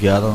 11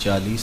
40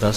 10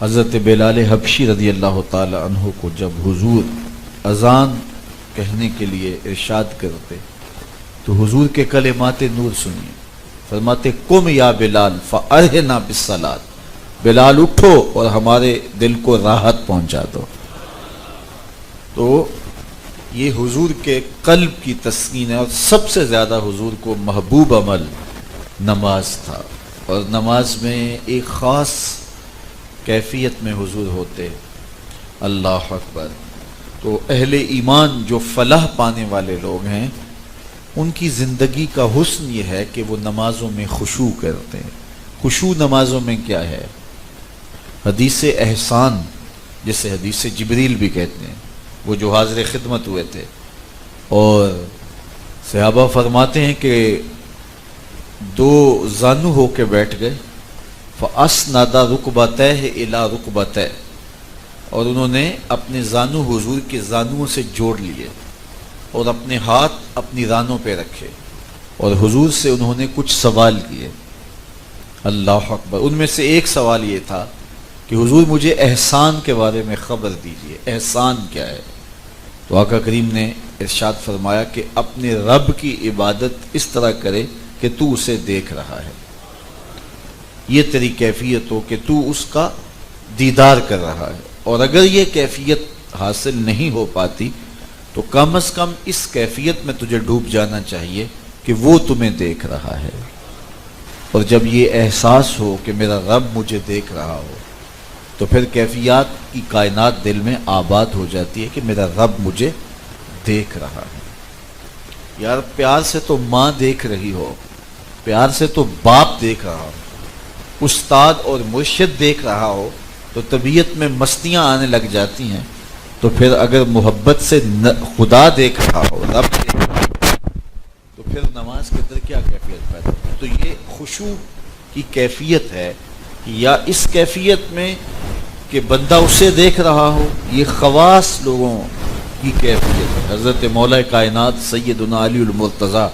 حضرت بلال حبشی رضی اللہ تعالی عنہ کو جب حضور اذان کہنے کے لیے ارشاد کرتے تو حضور کے کلمات نور سنیے، فرماتے قم یا بلال فارحنا بالصلاۃ، بلال اٹھو اور ہمارے دل کو راحت پہنچا دو۔ تو یہ حضور کے قلب کی تسکین ہے، اور سب سے زیادہ حضور کو محبوب عمل نماز تھا، اور نماز میں ایک خاص کیفیت میں حضور ہوتے، اللہ اکبر۔ تو اہل ایمان جو فلاح پانے والے لوگ ہیں ان کی زندگی کا حسن یہ ہے کہ وہ نمازوں میں خشوع کرتے ہیں۔ خشوع نمازوں میں کیا ہے؟ حدیث احسان، جسے حدیث جبریل بھی کہتے ہیں، وہ جو حاضر خدمت ہوئے تھے اور صحابہ فرماتے ہیں کہ دو زانو ہو کے بیٹھ گئے، فَأَسْنَدَ رُكْبَتَيْهِ إِلَىٰ رُكْبَتَيْهِ، اور انہوں نے اپنے زانو حضور کے زانوؤں سے جوڑ لیے اور اپنے ہاتھ اپنی رانوں پہ رکھے، اور حضور سے انہوں نے کچھ سوال کیے، اللہ اکبر۔ ان میں سے ایک سوال یہ تھا کہ حضور مجھے احسان کے بارے میں خبر دیجیے، احسان کیا ہے؟ تو آقا کریم نے ارشاد فرمایا کہ اپنے رب کی عبادت اس طرح کرے کہ تو اسے دیکھ رہا ہے، یہ تیری کیفیت ہو کہ تو اس کا دیدار کر رہا ہے، اور اگر یہ کیفیت حاصل نہیں ہو پاتی تو کم از کم اس کیفیت میں تجھے ڈوب جانا چاہیے کہ وہ تمہیں دیکھ رہا ہے۔ اور جب یہ احساس ہو کہ میرا رب مجھے دیکھ رہا ہو تو پھر کیفیات کی کائنات دل میں آباد ہو جاتی ہے کہ میرا رب مجھے دیکھ رہا ہے۔ یار پیار سے تو ماں دیکھ رہی ہو، پیار سے تو باپ دیکھ رہا ہو، استاد اور مرشد دیکھ رہا ہو تو طبیعت میں مستیاں آنے لگ جاتی ہیں، تو پھر اگر محبت سے خدا دیکھ رہا ہو، رب دیکھ رہا ہو، تو پھر نماز کے اندر کیا کیفیت پیدا ہوتی؟ تو یہ خشوع کی کیفیت ہے، یا اس کیفیت میں کہ بندہ اسے دیکھ رہا ہو، یہ خواص لوگوں کی کیفیت ہے۔ حضرت مولا کائنات سیدنا علی المرتضیٰ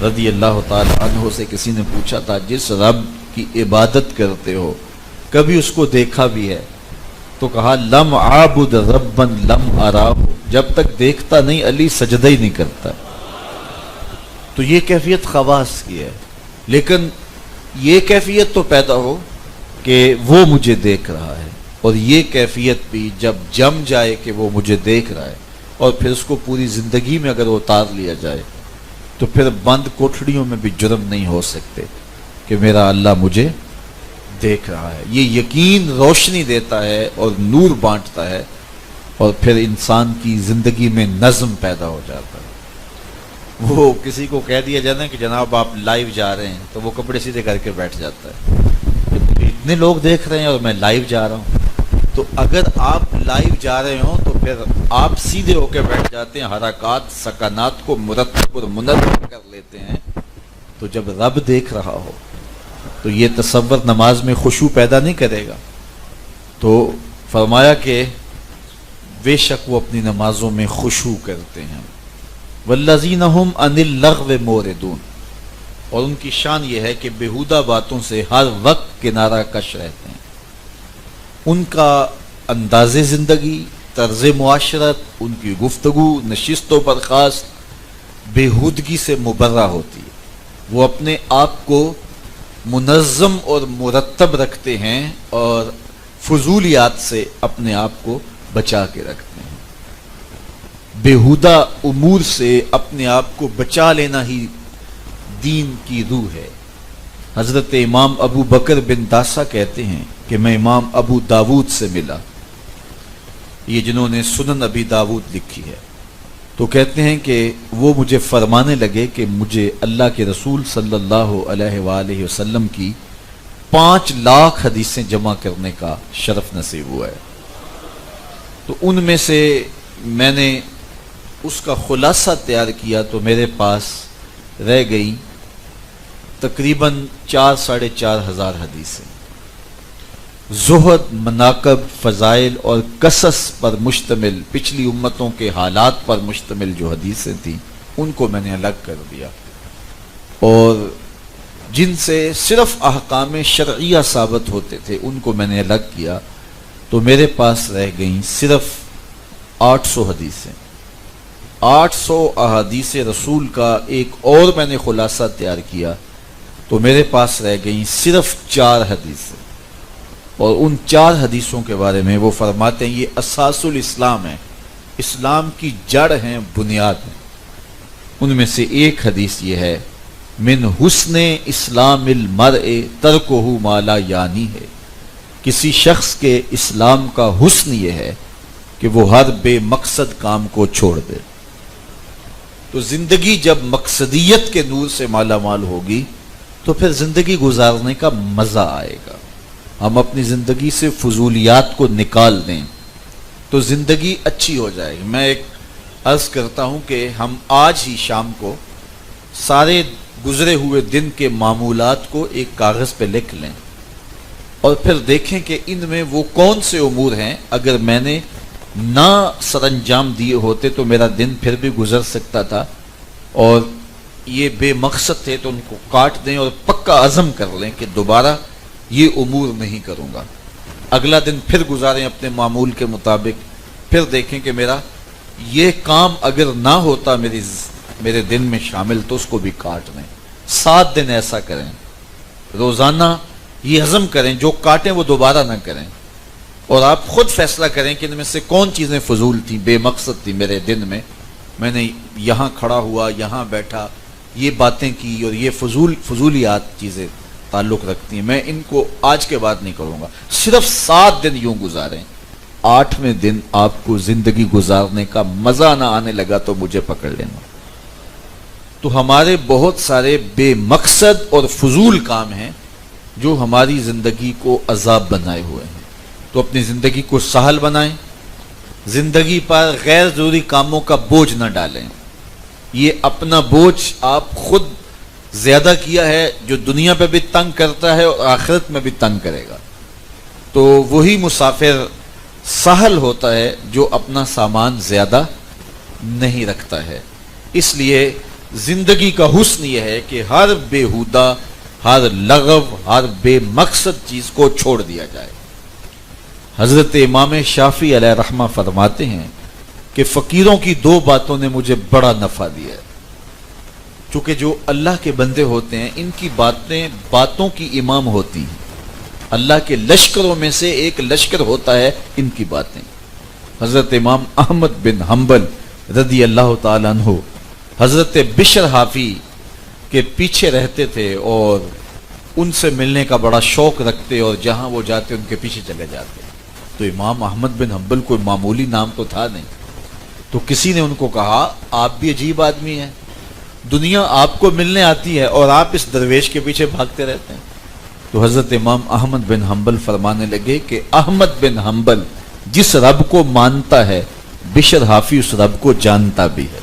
رضی اللہ تعالی عنہ سے کسی نے پوچھا تھا جس رب کی عبادت کرتے ہو کبھی اس کو دیکھا بھی ہے؟ تو کہا لم عابد ربا لم اراہ، جب تک دیکھتا نہیں علی سجدہ ہی نہیں کرتا۔ تو یہ کیفیت خواص کی ہے، لیکن یہ کیفیت تو پیدا ہو کہ وہ مجھے دیکھ رہا ہے، اور یہ کیفیت بھی جب جم جائے کہ وہ مجھے دیکھ رہا ہے، اور پھر اس کو پوری زندگی میں اگر اتار لیا جائے تو پھر بند کوٹھڑیوں میں بھی جرم نہیں ہو سکتے کہ میرا اللہ مجھے دیکھ رہا ہے۔ یہ یقین روشنی دیتا ہے اور نور بانٹتا ہے، اور پھر انسان کی زندگی میں نظم پیدا ہو جاتا ہے۔ وہ کسی کو کہہ دیا جاتا ہے کہ جناب آپ لائیو جا رہے ہیں تو وہ کپڑے سیدھے کر کے بیٹھ جاتا ہے کہ مجھے اتنے لوگ دیکھ رہے ہیں اور میں لائیو جا رہا ہوں۔ تو اگر آپ لائیو جا رہے ہوں تو پھر آپ سیدھے ہو کے بیٹھ جاتے ہیں، حرکات سکنات کو مرتب اور منظم کر لیتے ہیں۔ تو جب رب دیکھ رہا ہو تو یہ تصور نماز میں خشوع پیدا نہیں کرے گا۔ تو فرمایا کہ بے شک وہ اپنی نمازوں میں خشوع کرتے ہیں، والذین ھم عن اللغو معرضون، اور ان کی شان یہ ہے کہ بیہودہ باتوں سے ہر وقت کنارہ کش رہتے ہیں۔ ان کا انداز زندگی، طرز معاشرت، ان کی گفتگو، نشست و برخاست بیہودگی سے مبرہ ہوتی ہے۔ وہ اپنے آپ کو منظم اور مرتب رکھتے ہیں اور فضولیات سے اپنے آپ کو بچا کے رکھتے ہیں۔ بیہودہ امور سے اپنے آپ کو بچا لینا ہی دین کی روح ہے۔ حضرت امام ابو بکر بن داسا کہتے ہیں کہ میں امام ابو داود سے ملا، یہ جنہوں نے سنن ابی داود لکھی ہے، تو کہتے ہیں کہ وہ مجھے فرمانے لگے کہ مجھے اللہ کے رسول صلی اللہ علیہ وآلہ وسلم کی 5 لاکھ حدیثیں جمع کرنے کا شرف نصیب ہوا ہے۔ تو ان میں سے میں نے اس کا خلاصہ تیار کیا تو میرے پاس رہ گئی تقریباً 4-4.5 ہزار حدیثیں، زہد، مناقب، فضائل اور قصص پر مشتمل، پچھلی امتوں کے حالات پر مشتمل جو حدیثیں تھیں ان کو میں نے الگ کر دیا، اور جن سے صرف احکام شرعیہ ثابت ہوتے تھے ان کو میں نے الگ کیا، تو میرے پاس رہ گئیں صرف 800 حدیثیں. 800 احادیث رسول کا ایک اور میں نے خلاصہ تیار کیا تو میرے پاس رہ گئیں صرف 4 حدیثیں. اور ان 4 حدیثوں کے بارے میں وہ فرماتے ہیں یہ اساس الاسلام ہے، اسلام کی جڑ ہیں، بنیاد ہیں. ان میں سے ایک حدیث یہ ہے، من حسن اسلام المرء ترکہ ما لا یعنی ہے. کسی شخص کے اسلام کا حسن یہ ہے کہ وہ ہر بے مقصد کام کو چھوڑ دے. تو زندگی جب مقصدیت کے نور سے مالا مال ہوگی تو پھر زندگی گزارنے کا مزہ آئے گا. ہم اپنی زندگی سے فضولیات کو نکال دیں تو زندگی اچھی ہو جائے گی. میں ایک عرض کرتا ہوں کہ ہم آج ہی شام کو سارے گزرے ہوئے دن کے معمولات کو ایک کاغذ پہ لکھ لیں اور پھر دیکھیں کہ ان میں وہ کون سے امور ہیں اگر میں نے نہ سر انجام دیے ہوتے تو میرا دن پھر بھی گزر سکتا تھا، اور یہ بے مقصد تھے تو ان کو کاٹ دیں اور پکا عزم کر لیں کہ دوبارہ یہ امور نہیں کروں گا. اگلا دن پھر گزاریں اپنے معمول کے مطابق، پھر دیکھیں کہ میرا یہ کام اگر نہ ہوتا میرے دن میں شامل تو اس کو بھی کاٹ دیں. 7 دن ایسا کریں، روزانہ یہ عزم کریں جو کاٹیں وہ دوبارہ نہ کریں، اور آپ خود فیصلہ کریں کہ ان میں سے کون چیزیں فضول تھیں، بے مقصد تھیں میرے دن میں. میں نے یہاں کھڑا ہوا، یہاں بیٹھا، یہ باتیں کی اور یہ فضولیات چیزیں تعلق رکھتی ہیں، میں ان کو آج کے بعد نہیں کروں گا. صرف 7 دن یوں گزاریں. 8ویں دن آپ کو زندگی گزارنے کا مزہ نہ آنے لگا تو مجھے پکڑ لینا. تو ہمارے بہت سارے بے مقصد اور فضول کام ہیں جو ہماری زندگی کو عذاب بنائے ہوئے ہیں. تو اپنی زندگی کو سہل بنائیں، زندگی پر غیر ضروری کاموں کا بوجھ نہ ڈالیں. یہ اپنا بوجھ آپ خود زیادہ کیا ہے جو دنیا پہ بھی تنگ کرتا ہے اور آخرت میں بھی تنگ کرے گا. تو وہی مسافر سہل ہوتا ہے جو اپنا سامان زیادہ نہیں رکھتا ہے. اس لیے زندگی کا حسن یہ ہے کہ ہر بیہودہ، ہر لغو، ہر بے مقصد چیز کو چھوڑ دیا جائے. حضرت امام شافعی علیہ رحمہ فرماتے ہیں کہ فقیروں کی 2 باتوں نے مجھے بڑا نفع دیا ہے. چونکہ جو اللہ کے بندے ہوتے ہیں ان کی باتیں باتوں کی امام ہوتی ہیں. اللہ کے لشکروں میں سے ایک لشکر ہوتا ہے ان کی باتیں. حضرت امام احمد بن حنبل رضی اللہ تعالیٰ عنہ حضرت بشر حافی کے پیچھے رہتے تھے اور ان سے ملنے کا بڑا شوق رکھتے اور جہاں وہ جاتے ان کے پیچھے چلے جاتے. تو امام احمد بن حنبل کوئی معمولی نام تو تھا نہیں. تو کسی نے ان کو کہا آپ بھی عجیب آدمی ہیں، دنیا آپ کو ملنے آتی ہے اور آپ اس درویش کے پیچھے بھاگتے رہتے ہیں. تو حضرت امام احمد بن حنبل فرمانے لگے کہ احمد بن حنبل جس رب کو مانتا ہے بشر حافی اس رب کو جانتا بھی ہے.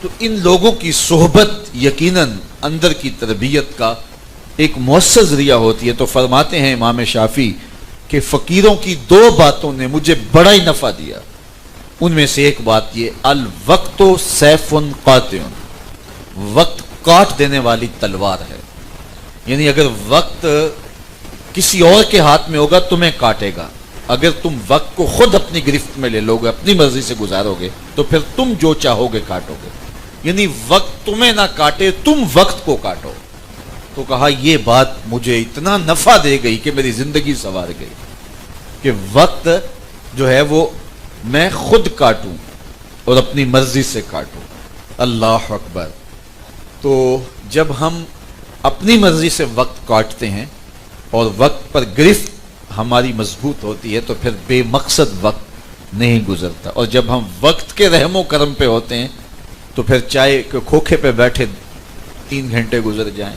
تو ان لوگوں کی صحبت یقیناً اندر کی تربیت کا ایک مؤثر ذریعہ ہوتی ہے. تو فرماتے ہیں امام شافعی کہ فقیروں کی 2 باتوں نے مجھے بڑا ہی نفع دیا. ان میں سے ایک بات یہ، الوقت سیف قاطع، وقت کاٹ دینے والی تلوار ہے. یعنی اگر وقت کسی اور کے ہاتھ میں ہوگا تمہیں کاٹے گا، اگر تم وقت کو خود اپنی گرفت میں لے لو گے، اپنی مرضی سے گزارو گے تو پھر تم جو چاہو گے کاٹو گے. یعنی وقت تمہیں نہ کاٹے، تم وقت کو کاٹو. تو کہا یہ بات مجھے اتنا نفع دے گئی کہ میری زندگی سنوار گئی کہ وقت جو ہے وہ میں خود کاٹوں اور اپنی مرضی سے کاٹوں. اللہ اکبر. تو جب ہم اپنی مرضی سے وقت کاٹتے ہیں اور وقت پر گرفت ہماری مضبوط ہوتی ہے تو پھر بے مقصد وقت نہیں گزرتا. اور جب ہم وقت کے رحم و کرم پہ ہوتے ہیں تو پھر چائے کے کھوکھے پہ بیٹھے 3 گھنٹے گزر جائیں،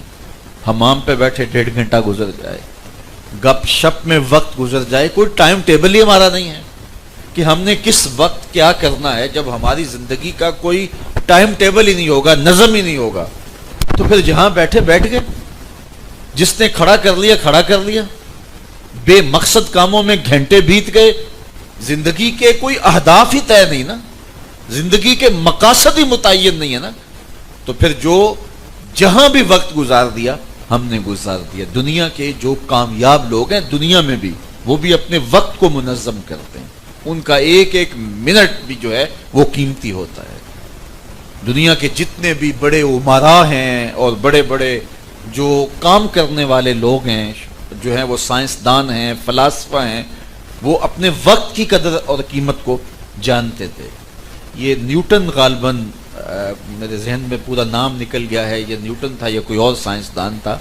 حمام پہ بیٹھے 1.5 گھنٹہ گزر جائے، گپ شپ میں وقت گزر جائے، کوئی ٹائم ٹیبل ہی ہمارا نہیں ہے کہ ہم نے کس وقت کیا کرنا ہے. جب ہماری زندگی کا کوئی ٹائم ٹیبل ہی نہیں ہوگا، نظم ہی نہیں ہوگا، تو پھر جہاں بیٹھے بیٹھ گئے، جس نے کھڑا کر لیا کھڑا کر لیا، بے مقصد کاموں میں گھنٹے بیت گئے. زندگی کے کوئی اہداف ہی طے نہیں نا، زندگی کے مقاصد ہی متعین نہیں ہے نا. تو پھر جو جہاں بھی وقت گزار دیا ہم نے گزار دیا. دنیا کے جو کامیاب لوگ ہیں دنیا میں بھی وہ بھی اپنے وقت کو منظم کرتے ہیں، ان کا ایک ایک منٹ بھی جو ہے وہ قیمتی ہوتا ہے۔ دنیا کے جتنے بھی بڑے امراء ہیں اور بڑے بڑے جو کام کرنے والے لوگ ہیں، جو ہیں وہ سائنسدان ہیں، فلاسفہ ہیں، وہ اپنے وقت کی قدر اور قیمت کو جانتے تھے۔ یہ نیوٹن غالباً میرے ذہن میں پورا نام نکل گیا ہے، یہ نیوٹن تھا یا کوئی اور سائنسدان تھا،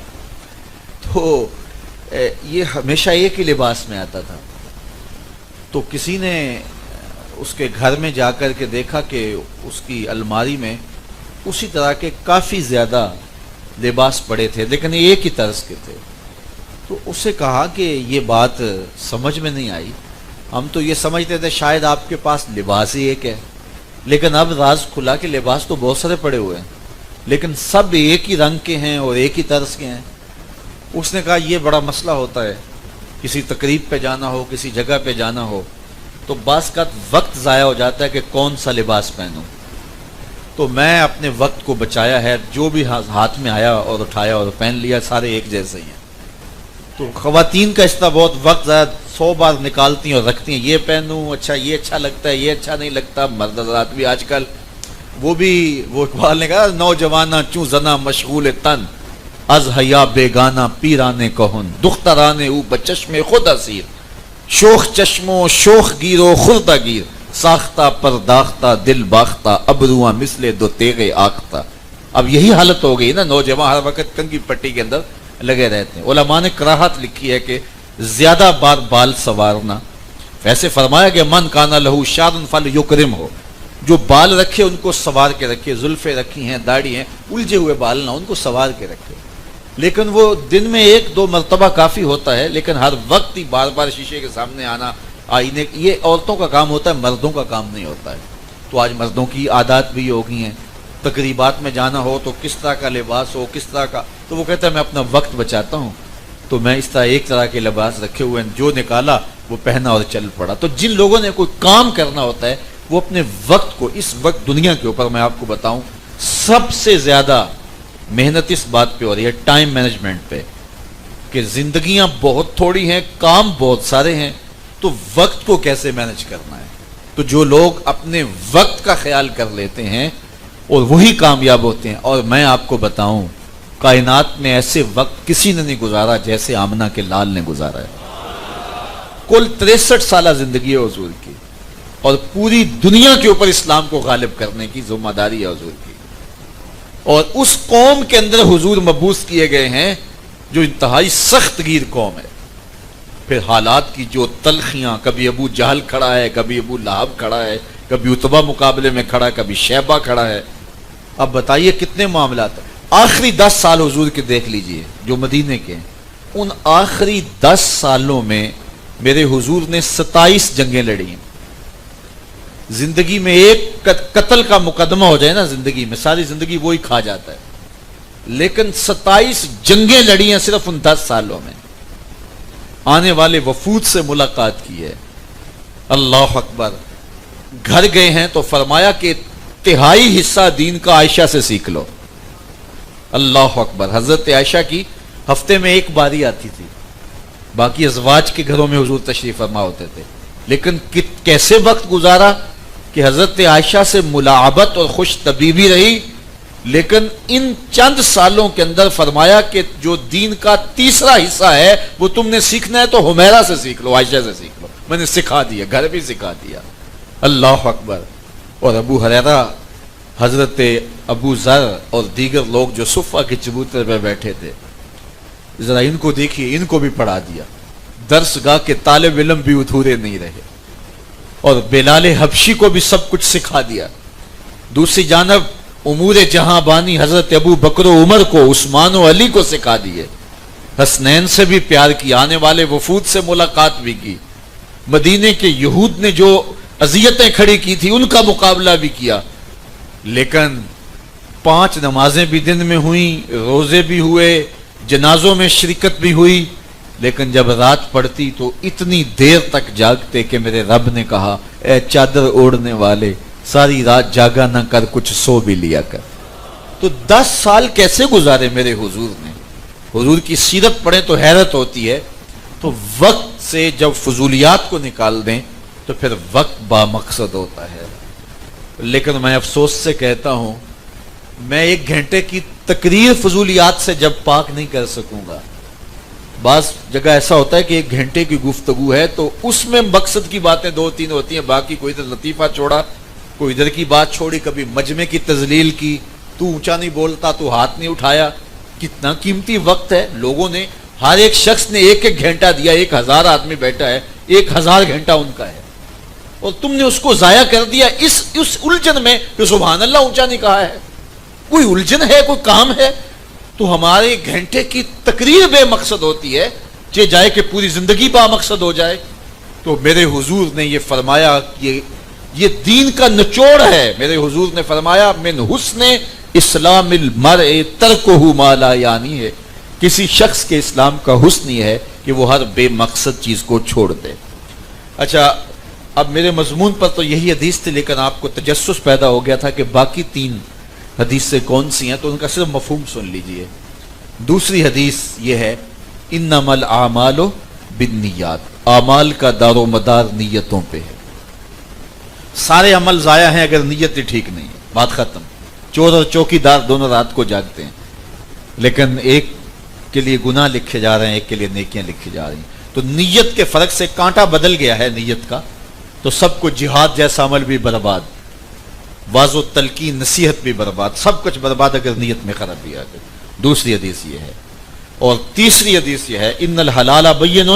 تو یہ ہمیشہ ایک ہی لباس میں آتا تھا۔ تو کسی نے اس کے گھر میں جا کر کے دیکھا کہ اس کی الماری میں اسی طرح کے کافی زیادہ لباس پڑے تھے، لیکن ایک ہی طرز کے تھے۔ تو اس سے کہا کہ یہ بات سمجھ میں نہیں آئی، ہم تو یہ سمجھتے تھے شاید آپ کے پاس لباس ہی ایک ہے، لیکن اب راز کھلا کہ لباس تو بہت سارے پڑے ہوئے ہیں، لیکن سب ایک ہی رنگ کے ہیں اور ایک ہی طرز کے ہیں۔ اس نے کہا یہ بڑا مسئلہ ہوتا ہے، کسی تقریب پہ جانا ہو، کسی جگہ پہ جانا ہو تو بعض کا وقت ضائع ہو جاتا ہے کہ کون سا لباس پہنوں۔ تو میں اپنے وقت کو بچایا ہے، جو بھی ہاتھ میں آیا اور اٹھایا اور پہن لیا، سارے ایک جیسے ہی ہیں۔ تو خواتین کا اس طرح بہت وقت ضائع 100 بار نکالتی ہیں اور رکھتی ہیں، یہ پہنوں، اچھا یہ اچھا لگتا ہے، یہ اچھا نہیں لگتا۔ مرد حضرات بھی آج کل وہ اقبال نے کہا نوجوانہ چوں زنا مشغول تن، از حیا بیگانہ پیرانے کہن، دخترانے او بچشم خود اسیر، شوخ چشمو شوخ گیرو خردہ گیر، ساختہ پرداختہ دل باختہ ابرواں مثل دو تیغے آختہ۔ اب یہی حالت ہو گئی نا، نوجوان ہر وقت کنگھی پٹی کے اندر لگے رہتے ہیں۔ علماء نے کراہت لکھی ہے کہ زیادہ بار بال سوارنا، ویسے فرمایا کہ من کانا لہو شارن فل یکرم ہو، جو بال رکھے ان کو سوار کے رکھے، زلفیں رکھی ہیں، داڑھی ہیں، الجھے ہوئے بال نہ، ان کو سوار کے رکھے۔ لیکن وہ دن میں 1-2 مرتبہ کافی ہوتا ہے، لیکن ہر وقت ہی بار بار شیشے کے سامنے آنا، آئینے، یہ عورتوں کا کام ہوتا ہے، مردوں کا کام نہیں ہوتا ہے۔ تو آج مردوں کی عادات بھی ہو گئی ہیں، تقریبات میں جانا ہو تو کس طرح کا لباس ہو، کس طرح کا، تو وہ کہتا ہے میں اپنا وقت بچاتا ہوں، تو میں اس طرح ایک طرح کے لباس رکھے ہوئے ہیں، جو نکالا وہ پہنا اور چل پڑا۔ تو جن لوگوں نے کوئی کام کرنا ہوتا ہے وہ اپنے وقت کو، اس وقت دنیا کے اوپر میں آپ کو بتاؤں سب سے زیادہ محنت اس بات پہ ہو رہی ہے، ٹائم مینجمنٹ پہ، کہ زندگیاں بہت تھوڑی ہیں، کام بہت سارے ہیں، تو وقت کو کیسے مینج کرنا ہے۔ تو جو لوگ اپنے وقت کا خیال کر لیتے ہیں اور وہی کامیاب ہوتے ہیں۔ اور میں آپ کو بتاؤں کائنات میں ایسے وقت کسی نے نہیں گزارا جیسے آمنہ کے لال نے گزارا ہے۔ کل 63 سالہ زندگی ہے حضور کی، اور پوری دنیا کے اوپر اسلام کو غالب کرنے کی ذمہ داری ہے حضور کی، اور اس قوم کے اندر حضور مبعوث کیے گئے ہیں جو انتہائی سخت گیر قوم ہے۔ پھر حالات کی جو تلخیاں، کبھی ابو جہل کھڑا ہے، کبھی ابو لہب کھڑا ہے، کبھی عتبہ مقابلے میں کھڑا ہے، کبھی شیبہ کھڑا ہے۔ اب بتائیے کتنے معاملات ہیں۔ آخری 10 سال حضور کے دیکھ لیجئے جو مدینے کے ہیں، ان آخری 10 سالوں میں میرے حضور نے 27 جنگیں لڑی ہیں۔ زندگی میں ایک قتل کا مقدمہ ہو جائے نا زندگی میں، ساری زندگی وہی کھا جاتا ہے، لیکن 27 جنگیں لڑی ہیں صرف ان 10 سالوں میں۔ آنے والے وفود سے ملاقات کی ہے، اللہ اکبر۔ گھر گئے ہیں تو فرمایا کہ تہائی حصہ دین کا عائشہ سے سیکھ لو، اللہ اکبر۔ حضرت عائشہ کی ہفتے میں 1 باری آتی تھی، باقی ازواج کے گھروں میں حضور تشریف فرما ہوتے تھے، لیکن کیسے وقت گزارا کہ حضرت عائشہ سے ملاعبت اور خوش طبیبی رہی، لیکن ان چند سالوں کے اندر فرمایا کہ جو دین کا تیسرا حصہ ہے وہ تم نے سیکھنا ہے تو حمیرہ سے سیکھ لو، عائشہ سے سیکھ لو، میں نے سکھا دیا، گھر بھی سکھا دیا، اللہ اکبر۔ اور ابو ہریرہ، حضرت ابو ذر اور دیگر لوگ جو صفہ کے چبوتر پہ بیٹھے تھے، ذرا ان کو دیکھیے، ان کو بھی پڑھا دیا، درس گاہ کے طالب علم بھی ادھورے نہیں رہے، اور بلال حبشی کو بھی سب کچھ سکھا دیا۔ دوسری جانب امور جہاں بانی حضرت ابو بکر و عمر کو، عثمان و علی کو سکھا دیے، حسنین سے بھی پیار کیا، آنے والے وفود سے ملاقات بھی کی، مدینے کے یہود نے جو اذیتیں کھڑی کی تھی ان کا مقابلہ بھی کیا، لیکن 5 نمازیں بھی دن میں ہوئیں، روزے بھی ہوئے، جنازوں میں شرکت بھی ہوئی، لیکن جب رات پڑتی تو اتنی دیر تک جاگتے کہ میرے رب نے کہا اے چادر اوڑھنے والے ساری رات جاگا نہ کر، کچھ سو بھی لیا کر۔ تو 10 سال کیسے گزارے میرے حضور نے؟ حضور کی سیرت پڑھیں تو حیرت ہوتی ہے۔ تو وقت سے جب فضولیات کو نکال دیں تو پھر وقت بامقصد ہوتا ہے. لیکن میں افسوس سے کہتا ہوں میں 1 گھنٹے کی تقریر فضولیات سے جب پاک نہیں کر سکوں گا. بعض جگہ ایسا ہوتا ہے کہ 1 گھنٹے کی گفتگو ہے تو اس میں مقصد کی باتیں 2-3 ہوتی ہیں, باقی کوئی ادھر لطیفہ چھوڑا, کوئی ادھر کی بات چھوڑی, کبھی مجمع کی تذلیل کی, تو اونچا نہیں بولتا, تو ہاتھ نہیں اٹھایا. کتنا قیمتی وقت ہے. لوگوں نے ہر ایک شخص نے 1-1 گھنٹہ دیا, 1000 آدمی بیٹھا ہے, 1000 گھنٹہ ان کا ہے, اور تم نے اس کو ضائع کر دیا اس الجھن میں کہ سبحان اللہ اونچا نہیں کہا ہے. کوئی الجھن ہے, کوئی کام ہے, تو ہمارے 1 گھنٹے کی تقریر بے مقصد ہوتی ہے, چاہے جائے کہ پوری زندگی با مقصد ہو جائے. تو میرے حضور نے یہ فرمایا, یہ دین کا نچوڑ ہے. میرے حضور نے فرمایا من حسن اسلام المرء ترکہ ما لا یعنی ہے, کسی شخص کے اسلام کا حسن یہ ہے کہ وہ ہر بے مقصد چیز کو چھوڑ دے. اچھا, اب میرے مضمون پر تو یہی حدیث تھی, لیکن آپ کو تجسس پیدا ہو گیا تھا کہ باقی 3 حدیثیں کون سی ہیں, تو ان کا صرف مفہوم سن لیجئے. دوسری حدیث یہ ہے انما الاعمال بالنیات, اعمال کا دار و مدار نیتوں پہ ہے. سارے عمل ضائع ہیں اگر نیت ٹھیک نہیں ہے, بات ختم. چور اور چوکیدار دونوں رات کو جاگتے ہیں, لیکن ایک کے لیے گناہ لکھے جا رہے ہیں, ایک کے لیے نیکیاں لکھی جا رہی ہیں. تو نیت کے فرق سے کانٹا بدل گیا ہے نیت کا, تو سب کو جہاد جیسا عمل بھی برباد, واض و تلقین نصیحت بھی برباد, سب کچھ برباد اگر نیت میں خرابی آ گئی. دوسری حدیث یہ ہے. اور تیسری حدیث یہ ہے ان الحلال بین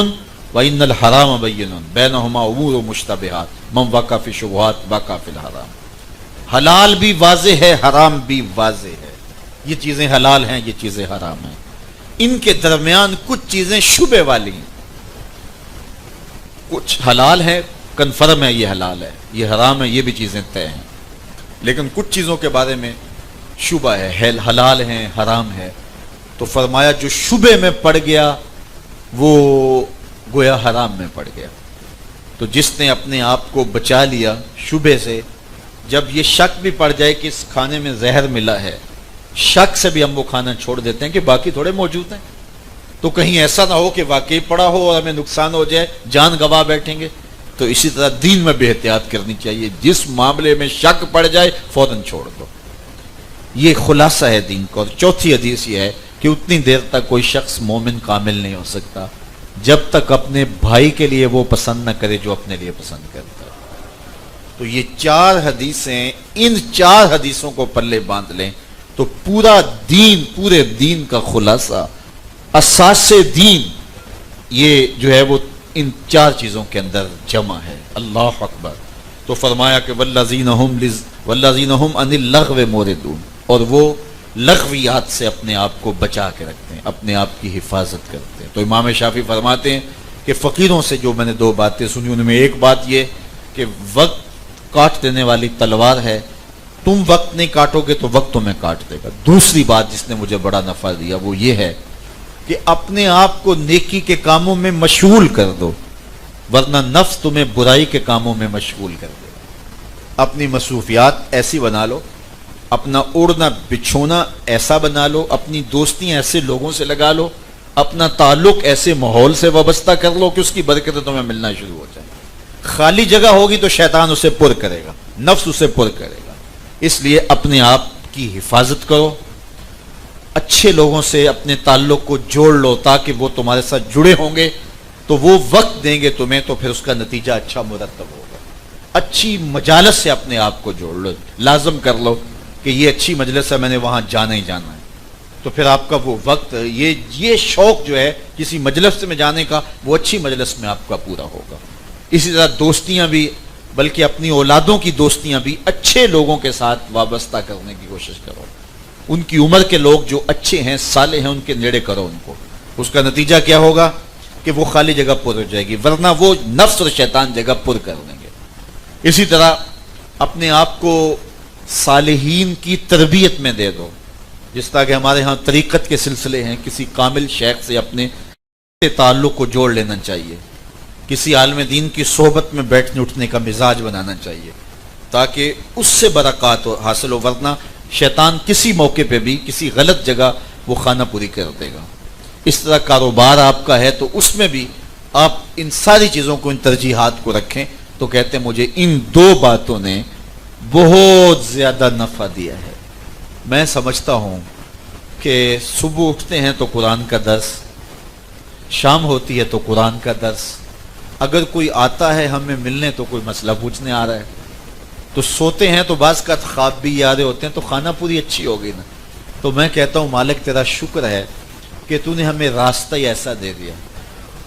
وان الحرام بین بینہما امور مشتبہات من وقع فی الشبہات وقع فی الحرام. حلال بھی واضح ہے, حرام بھی واضح ہے. یہ چیزیں حلال ہیں, یہ چیزیں حرام ہیں. ان کے درمیان کچھ چیزیں شبہ والی ہیں. کچھ حلال ہے, کنفرم ہے یہ حلال ہے, یہ حرام ہے, یہ بھی چیزیں طے ہیں. لیکن کچھ چیزوں کے بارے میں شبہ ہے, حلال ہیں, حرام ہے. تو فرمایا جو شبہ میں پڑ گیا وہ گویا حرام میں پڑ گیا. تو جس نے اپنے آپ کو بچا لیا شبہ سے, جب یہ شک بھی پڑ جائے کہ اس کھانے میں زہر ملا ہے, شک سے بھی ہم وہ کھانا چھوڑ دیتے ہیں کہ باقی تھوڑے موجود ہیں, تو کہیں ایسا نہ ہو کہ واقعی پڑا ہو اور ہمیں نقصان ہو جائے, جان گوا بیٹھیں گے. تو اسی طرح دین میں بھی احتیاط کرنی چاہیے, جس معاملے میں شک پڑ جائے فوراً چھوڑ دو. یہ خلاصہ ہے دین کا. اور چوتھی حدیث یہ ہے کہ اتنی دیر تک کوئی شخص مومن کامل نہیں ہو سکتا جب تک اپنے بھائی کے لیے وہ پسند نہ کرے جو اپنے لیے پسند کرتا ہے. تو یہ 4 حدیثیں, ان 4 حدیثوں کو پلے باندھ لیں تو پورا دین, پورے دین کا خلاصہ, اساس دین یہ جو ہے وہ ان 4 چیزوں کے اندر جمع ہے. اللہ اکبر. تو فرمایا کہ والذین هم عن اللغو موردون, اور وہ لغویات سے اپنے آپ کو بچا کے رکھتے ہیں, اپنے آپ کی حفاظت کرتے ہیں. تو امام شافعی فرماتے ہیں کہ فقیروں سے جو میں نے 2 باتیں سنی, ان میں ایک بات یہ کہ وقت کاٹ دینے والی تلوار ہے, تم وقت نہیں کاٹو گے تو وقت تمہیں کاٹ دے گا. دوسری بات جس نے مجھے بڑا نفع دیا وہ یہ ہے کہ اپنے آپ کو نیکی کے کاموں میں مشغول کر دو, ورنہ نفس تمہیں برائی کے کاموں میں مشغول کر دے. اپنی مصروفیات ایسی بنا لو, اپنا اوڑھنا بچھونا ایسا بنا لو, اپنی دوستیاں ایسے لوگوں سے لگا لو, اپنا تعلق ایسے ماحول سے وابستہ کر لو کہ اس کی برکتیں تمہیں ملنا شروع ہو جائے. خالی جگہ ہوگی تو شیطان اسے پر کرے گا, نفس اسے پر کرے گا. اس لیے اپنے آپ کی حفاظت کرو, اچھے لوگوں سے اپنے تعلق کو جوڑ لو تاکہ وہ تمہارے ساتھ جڑے ہوں گے تو وہ وقت دیں گے تمہیں, تو پھر اس کا نتیجہ اچھا مرتب ہوگا. اچھی مجالس سے اپنے آپ کو جوڑ لو, لازم کر لو کہ یہ اچھی مجلس ہے, میں نے وہاں جانا ہی جانا ہے. تو پھر آپ کا وہ وقت, یہ شوق جو ہے کسی مجلس میں جانے کا, وہ اچھی مجلس میں آپ کا پورا ہوگا. اسی طرح دوستیاں بھی, بلکہ اپنی اولادوں کی دوستیاں بھی اچھے لوگوں کے ساتھ وابستہ کرنے کی کوشش کرو. ان کی عمر کے لوگ جو اچھے ہیں, صالح ہیں, ان کے نیڑے کرو ان کو. اس کا نتیجہ کیا ہوگا کہ وہ خالی جگہ پر ہو جائے گی, ورنہ وہ نفس اور شیطان جگہ پر کر دیں گے. اسی طرح اپنے آپ کو صالحین کی تربیت میں دے دو. جس طرح کہ ہمارے ہاں طریقت کے سلسلے ہیں, کسی کامل شیخ سے اپنے تعلق کو جوڑ لینا چاہیے, کسی عالم دین کی صحبت میں بیٹھنے اٹھنے کا مزاج بنانا چاہیے تاکہ اس سے برکات حاصل ہو, ورنہ شیطان کسی موقع پہ بھی کسی غلط جگہ وہ خانہ پوری کر دے گا. اس طرح کاروبار آپ کا ہے تو اس میں بھی آپ ان ساری چیزوں کو، ان ترجیحات کو رکھیں تو کہتے ہیں مجھے ان دو باتوں نے بہت زیادہ نفع دیا ہے۔ میں سمجھتا ہوں کہ صبح اٹھتے ہیں تو قرآن کا درس، شام ہوتی ہے تو قرآن کا درس، اگر کوئی آتا ہے ہمیں ملنے تو کوئی مسئلہ پوچھنے آ رہا ہے، تو سوتے ہیں تو بعض کا خواب بھی آ رہے ہوتے ہیں، تو کھانا پوری اچھی ہوگی نا۔ تو میں کہتا ہوں مالک تیرا شکر ہے کہ تو نے ہمیں راستہ ہی ایسا دے دیا۔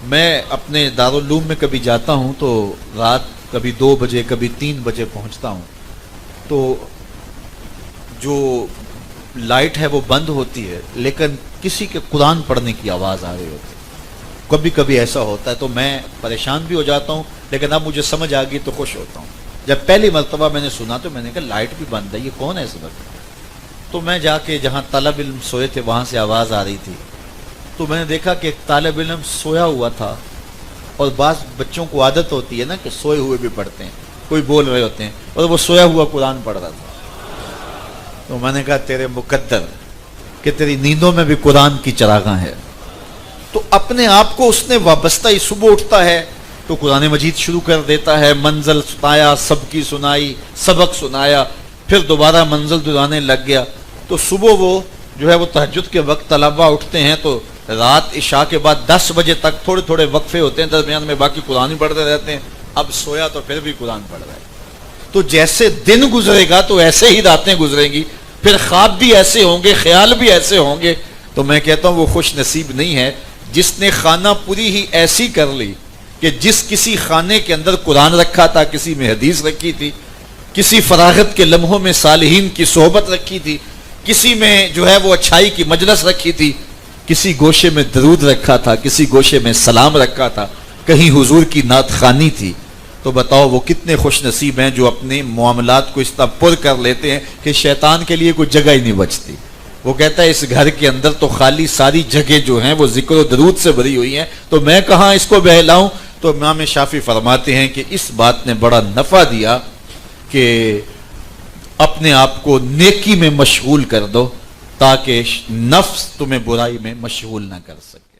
میں اپنے دارالعلوم میں کبھی جاتا ہوں تو رات کبھی 2 بجے کبھی 3 بجے پہنچتا ہوں، تو جو لائٹ ہے وہ بند ہوتی ہے لیکن کسی کے قرآن پڑھنے کی آواز آ رہی ہوتی ہے۔ کبھی کبھی ایسا ہوتا ہے تو میں پریشان بھی ہو جاتا ہوں، لیکن اب مجھے سمجھ آ گئی تو خوش ہوتا ہوں۔ جب پہلی مرتبہ میں نے سنا تو میں نے کہا لائٹ بھی بند ہے، یہ کون ہے اس وقت؟ تو میں جا کے جہاں طالب علم سوئے تھے وہاں سے آواز آ رہی تھی، تو میں نے دیکھا کہ ایک طالب علم سویا ہوا تھا، اور بعض بچوں کو عادت ہوتی ہے نا کہ سوئے ہوئے بھی پڑھتے ہیں، کوئی بول رہے ہوتے ہیں، اور وہ سویا ہوا قرآن پڑھ رہا تھا۔ تو میں نے کہا تیرے مقدر کہ تیری نیندوں میں بھی قرآن کی چراغاں ہے۔ تو اپنے آپ کو اس نے وابستہ ہی، صبح اٹھتا ہے تو قرآن مجید شروع کر دیتا ہے، منزل سنایا، سب کی سنائی، سبق سنایا، پھر دوبارہ منزل دہرانے لگ گیا۔ تو صبح وہ جو ہے وہ تہجد کے وقت طلباء اٹھتے ہیں تو رات عشاء کے بعد 10 بجے تک تھوڑے تھوڑے وقفے ہوتے ہیں درمیان میں، باقی قرآن ہی پڑھتے رہتے ہیں۔ اب سویا تو پھر بھی قرآن پڑھ رہا ہے۔ تو جیسے دن گزرے گا تو ایسے ہی راتیں گزریں گی، پھر خواب بھی ایسے ہوں گے، خیال بھی ایسے ہوں گے۔ تو میں کہتا ہوں وہ خوش نصیب نہیں ہے جس نے خانہ پوری ہی ایسی کر لی کہ جس کسی خانے کے اندر قرآن رکھا تھا، کسی میں حدیث رکھی تھی، کسی فراغت کے لمحوں میں صالحین کی صحبت رکھی تھی، کسی میں جو ہے وہ اچھائی کی مجلس رکھی تھی، کسی گوشے میں درود رکھا تھا، کسی گوشے میں سلام رکھا تھا، کہیں حضور کی نعت خوانی تھی۔ تو بتاؤ وہ کتنے خوش نصیب ہیں جو اپنے معاملات کو اس طرح پر کر لیتے ہیں کہ شیطان کے لیے کوئی جگہ ہی نہیں بچتی۔ وہ کہتا ہے اس گھر کے اندر تو خالی ساری جگہ جو ہیں وہ ذکر و درود سے بھری ہوئی ہیں، تو میں کہاں اس کو بہلاؤں؟ تو امام شافعی فرماتے ہیں کہ اس بات نے بڑا نفع دیا کہ اپنے آپ کو نیکی میں مشغول کر دو تاکہ نفس تمہیں برائی میں مشغول نہ کر سکے۔